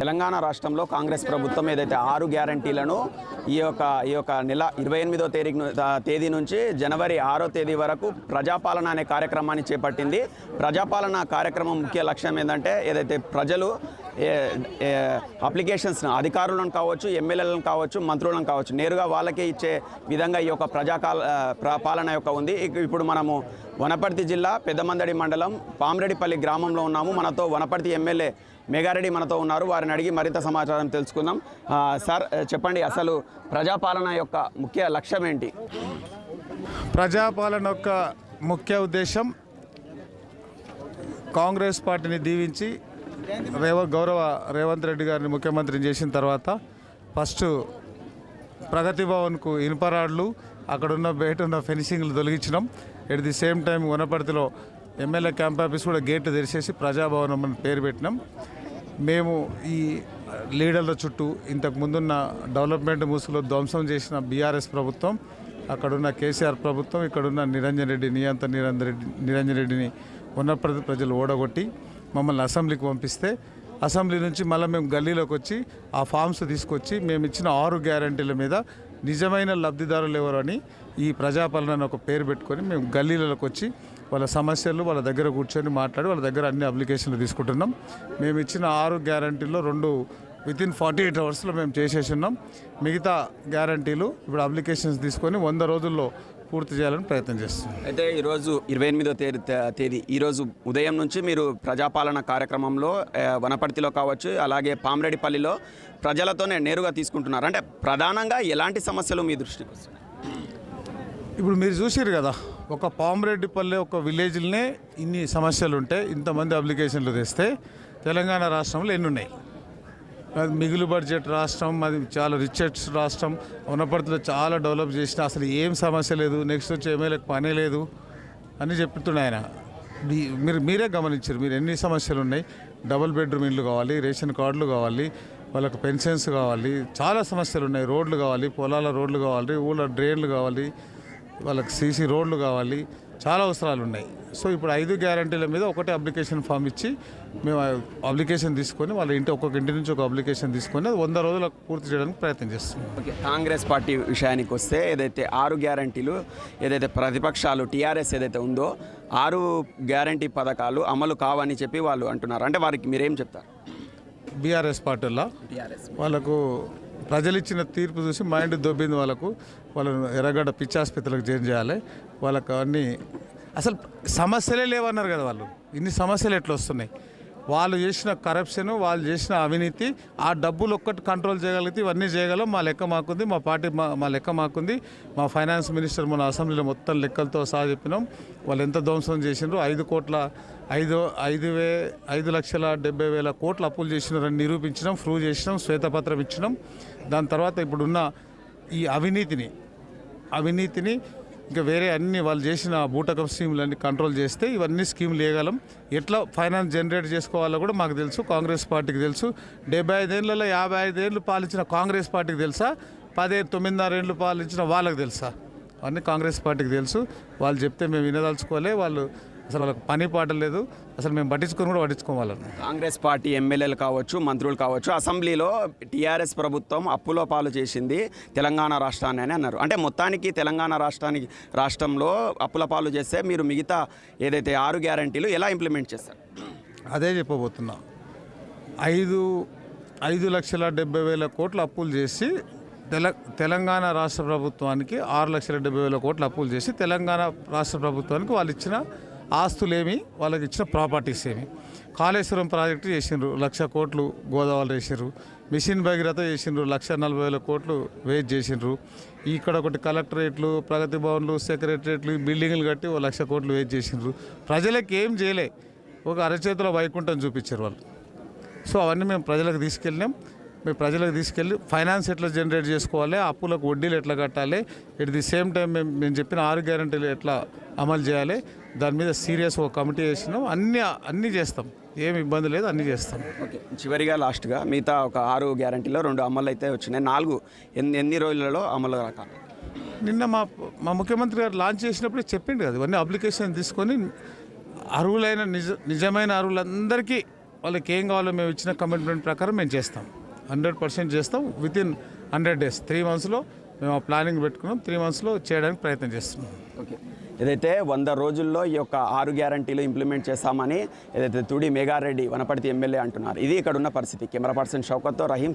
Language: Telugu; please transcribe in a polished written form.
తెలంగాణ రాష్ట్రంలో కాంగ్రెస్ ప్రభుత్వం ఏదైతే 6 గ్యారంటీలను ఈ యొక్క నెల 28వ తేదీ నుంచి జనవరి 6వ తేదీ వరకు ప్రజాపాలన అనే కార్యక్రమాన్ని చేపట్టింది. ప్రజాపాలన కార్యక్రమం ముఖ్య లక్ష్యం ఏంటంటే ఏదైతే ప్రజలు అప్లికేషన్స్ అధికారులను కావచ్చు, ఎమ్మెల్యేలను కావచ్చు, మంత్రులను కావచ్చు నేరుగా వాళ్ళకే ఇచ్చే విధంగా ఈ యొక్క పాలన యొక్క ఉంది. ఇప్పుడు మనము వనపర్తి జిల్లా పెద్దమందడి మండలం పామిరెడ్డిపల్లి గ్రామంలో ఉన్నాము. మనతో వనపర్తి ఎమ్మెల్యే మేఘారెడ్డి మనతో ఉన్నారు. వారిని అడిగి మరింత సమాచారం తెలుసుకుందాం. సార్ చెప్పండి, అసలు ప్రజాపాలన యొక్క ముఖ్య లక్ష్యం ఏంటి? ప్రజాపాలన యొక్క ముఖ్య ఉద్దేశం కాంగ్రెస్ పార్టీని దీవించి గౌరవ రేవంత్ రెడ్డి గారిని ముఖ్యమంత్రిని చేసిన తర్వాత ఫస్ట్ ప్రగతి భవన్కు ఇనుపరాడ్లు, అక్కడున్న బయట ఉన్న ఫెన్సింగ్లు తొలగించినాం. ఎట్ ది సేమ్ టైం వనపర్తిలో ఎమ్మెల్యే క్యాంప్ ఆఫీస్ కూడా గేట్లు తెరిచేసి ప్రజాభవనం అని పేరు పెట్టినాం. మేము ఈ లీడర్ల చుట్టూ ఇంతకు ముందున్న డెవలప్మెంట్ ముసుగులో ధ్వంసం చేసిన బీఆర్ఎస్ ప్రభుత్వం, అక్కడున్న కేసీఆర్ ప్రభుత్వం, ఇక్కడున్న నిరంజన్ రెడ్డిని వనపర్తి ప్రజలు ఓడగొట్టి మమ్మల్ని అసెంబ్లీకి పంపిస్తే అసెంబ్లీ నుంచి మళ్ళీ మేము గల్లీలోకి వచ్చి ఆ ఫామ్స్ తీసుకొచ్చి మేము ఇచ్చిన 6 గ్యారంటీల మీద నిజమైన లబ్ధిదారులు ఎవరని ఈ ప్రజాపాలన ఒక పేరు పెట్టుకొని మేము గల్లీలకు వచ్చి వాళ్ళ సమస్యలు వాళ్ళ దగ్గర కూర్చొని మాట్లాడి వాళ్ళ దగ్గర అన్ని అప్లికేషన్లు తీసుకుంటున్నాం. మేము ఇచ్చిన 6 గ్యారంటీల్లో 2 వితిన్ 48 అవర్స్లో మేము చేసేసి ఉన్నాం. మిగతా గ్యారంటీలు ఇప్పుడు అప్లికేషన్స్ తీసుకొని 100 రోజుల్లో పూర్తి చేయాలని ప్రయత్నం చేస్తున్నాం. అయితే ఈరోజు 28వ తేదీ ఈరోజు ఉదయం నుంచి మీరు ప్రజాపాలన కార్యక్రమంలో వనపర్తిలో కావచ్చు, అలాగే పామిరెడ్డిపల్లిలో ప్రజలతోనే నేరుగా తీసుకుంటున్నారు. అంటే ప్రధానంగా ఎలాంటి సమస్యలు మీ దృష్టికి వస్తున్నాయి? ఇప్పుడు మీరు చూసారు కదా, ఒక పామిరెడ్డిపల్లి ఒక విలేజ్లనే ఇన్ని సమస్యలు ఉంటే, ఇంతమంది అప్లికేషన్లు తెస్తే తెలంగాణ రాష్ట్రంలో ఎన్ని ఉన్నాయి? మిగులు బడ్జెట్ రాష్ట్రం, అది చాలా రిచెస్ట్ రాష్ట్రం. వనపర్తిలో చాలా డెవలప్ చేసిన అసలు ఏం సమస్య లేదు, నెక్స్ట్ వచ్చి ఎమ్మెల్యేకి పనే లేదు అని చెప్తున్నాయి ఆయన. మీరే గమనించారు, మీరు ఎన్ని సమస్యలు ఉన్నాయి. డబుల్ బెడ్రూమ్ ఇల్లు కావాలి, రేషన్ కార్డులు కావాలి, వాళ్ళకు పెన్షన్స్ కావాలి, చాలా సమస్యలు ఉన్నాయి. రోడ్లు కావాలి, పొలాల రోడ్లు కావాలి, ఊళ్ళో డ్రైన్లు కావాలి, వాళ్ళకి సీసీ రోడ్లు కావాలి, చాలా అవసరాలు ఉన్నాయి. సో ఇప్పుడు 5 గ్యారంటీల మీద ఒకటే అప్లికేషన్ ఫామ్ ఇచ్చి మేము అప్లికేషన్ తీసుకొని వాళ్ళ ఒక్కొక్క ఇంటి నుంచి ఒక అప్లికేషన్ తీసుకొని 100 రోజులకు పూర్తి చేయడానికి ప్రయత్నం చేస్తున్నాం. ఓకే, కాంగ్రెస్ పార్టీ విషయానికి వస్తే ఏదైతే 6 గ్యారంటీలు ఏదైతే ప్రతిపక్షాలు టీఆర్ఎస్ ఏదైతే ఉందో 6 గ్యారంటీ పథకాలు అమలు కావని చెప్పి వాళ్ళు అంటున్నారు. అంటే వారికి మీరేం చెప్తారు? బీఆర్ఎస్ పార్టీలో వాళ్ళకు ప్రజలు ఇచ్చిన తీర్పు చూసి మైండ్ దొబ్బింది. వాళ్ళను ఎర్రగడ్డ పిచ్చాసుపత్రులకు చేంజ్ చేయాలి. వాళ్ళకు అన్నీ అసలు సమస్యలే లేవన్నారు కదా. వాళ్ళు ఇన్ని సమస్యలు ఎట్లా వస్తున్నాయి? వాళ్ళు చేసిన కరప్షన్, వాళ్ళు చేసిన అవినీతి, ఆ డబ్బులు ఒక్కటి కంట్రోల్ చేయగలిగితే ఇవన్నీ చేయగలం. మా లెక్క మాకుంది, మా పార్టీ మా లెక్క మాకుంది. మా ఫైనాన్స్ మినిస్టర్ మన అసెంబ్లీలో మొత్తం లెక్కలతో సహా చెప్పినాం. వాళ్ళు ఎంత ధ్వంసం చేసినారు, 5,70,000 కోట్ల అప్పులు చేసినారని నిరూపించినాం, ప్రూవ్ చేసినాం, శ్వేతపత్రం ఇచ్చినాం. దాని తర్వాత ఇప్పుడున్న ఈ అవినీతిని ఇంకా వేరే అన్ని వాళ్ళు చేసిన బూటకం స్కీములన్నీ కంట్రోల్ చేస్తే ఇవన్నీ స్కీములు వేయగలం. ఎట్లా ఫైనాన్స్ జనరేట్ చేసుకోవాలో కూడా మాకు తెలుసు, కాంగ్రెస్ పార్టీకి తెలుసు. 75 ఏళ్ళలో 55 ఏళ్ళు పాలించిన కాంగ్రెస్ పార్టీకి తెలుసా? 9.5 ఏళ్ళు పాలించిన వాళ్ళకి తెలుసా? అన్నీ కాంగ్రెస్ పార్టీకి తెలుసు. వాళ్ళు చెప్తే మేము వినదలుచుకోలే. వాళ్ళు అసలు వాళ్ళకి పని పాట లేదు, అసలు మేము పట్టించుకోవాలని. కాంగ్రెస్ పార్టీ ఎమ్మెల్యేలు కావచ్చు, మంత్రులు కావచ్చు, అసెంబ్లీలో టీఆర్ఎస్ ప్రభుత్వం అప్పులో పాలు చేసింది తెలంగాణ రాష్ట్రాన్ని అని అన్నారు. అంటే మొత్తానికి తెలంగాణ రాష్ట్రంలో అప్పుల పాలు చేస్తే మీరు మిగతా ఏదైతే 6 గ్యారంటీలు ఎలా ఇంప్లిమెంట్ చేస్తారు? అదే చెప్పబోతున్నా. 5,70,000 కోట్ల అప్పులు చేసి తెలంగాణ రాష్ట్ర ప్రభుత్వానికి 6,70,000 కోట్ల అప్పులు చేసి తెలంగాణ రాష్ట్ర ప్రభుత్వానికి వాళ్ళు ఇచ్చిన ఆస్తులేమి, వాళ్ళకి ఇచ్చిన ప్రాపర్టీస్ ఏమి? కాళేశ్వరం ప్రాజెక్టు చేసిండ్రు, 1,00,000 కోట్లు గోదావరి వేసిండ్రు. మిషన్ భగీరథ చేసిండ్రు, 1,40,000 కోట్లు వేస్ట్ చేసిండ్రు. ఇక్కడ ఒకటి కలెక్టరేట్లు, ప్రగతి భవన్లు, సెక్రటరేట్లు, బిల్డింగ్లు కట్టి 1,00,000 కోట్లు వేస్ట్ చేసిండ్రు. ప్రజలకు ఏం చేయలే, ఒక అరచేతిలో వైకుంఠం చూపించారు వాళ్ళు. సో అవన్నీ మేము ప్రజలకు తీసుకెళ్ళినాం. మేము ప్రజలకు తీసుకెళ్ళి ఫైనాన్స్ ఎట్లా జనరేట్ చేసుకోవాలి, అప్పులకు వడ్డీలు ఎట్లా కట్టాలి, ఎట్ ది సేమ్ టైం మేము చెప్పిన 6 గ్యారంటీలు ఎట్లా అమలు చేయాలి, దాని మీద సీరియస్ ఒక కమిటీ వేసినాం. అన్నీ చేస్తాం, ఏమి ఇబ్బంది లేదు, అన్నీ చేస్తాం. ఓకే, చివరిగా లాస్ట్గా మిగతా ఒక 6 గ్యారంటీలో 2 అమలు అయితే వచ్చినాయి. 4 ఎన్ని రోజులలో అమలు రకాలు? నిన్న మా ముఖ్యమంత్రి గారు లాంచ్ చేసినప్పుడు చెప్పిండు కదా, ఇవన్నీ అప్లికేషన్ తీసుకొని అర్హులైన నిజమైన అర్హులందరికీ వాళ్ళకి ఏం కావాలో మేము ఇచ్చిన కమిట్మెంట్ ప్రకారం మేము చేస్తాం. 100% చేస్తాం. వితిన్ 100 days 3 monthsలో మేము ఆ ప్లానింగ్ పెట్టుకున్నాం. 3 monthsలో చేయడానికి ప్రయత్నం చేస్తున్నాం. ఓకే, ఏదైతే 100 రోజుల్లో ఈ యొక్క 6 గ్యారంటీలు ఇంప్లిమెంట్ చేస్తామని ఏదైతే తుడి మేఘారెడ్డి వనపర్తి ఎమ్మెల్యే అంటున్నారు. ఇది ఇక్కడ ఉన్న పరిస్థితి. కెమెరా పర్సన్ షౌకత్తో రహీం.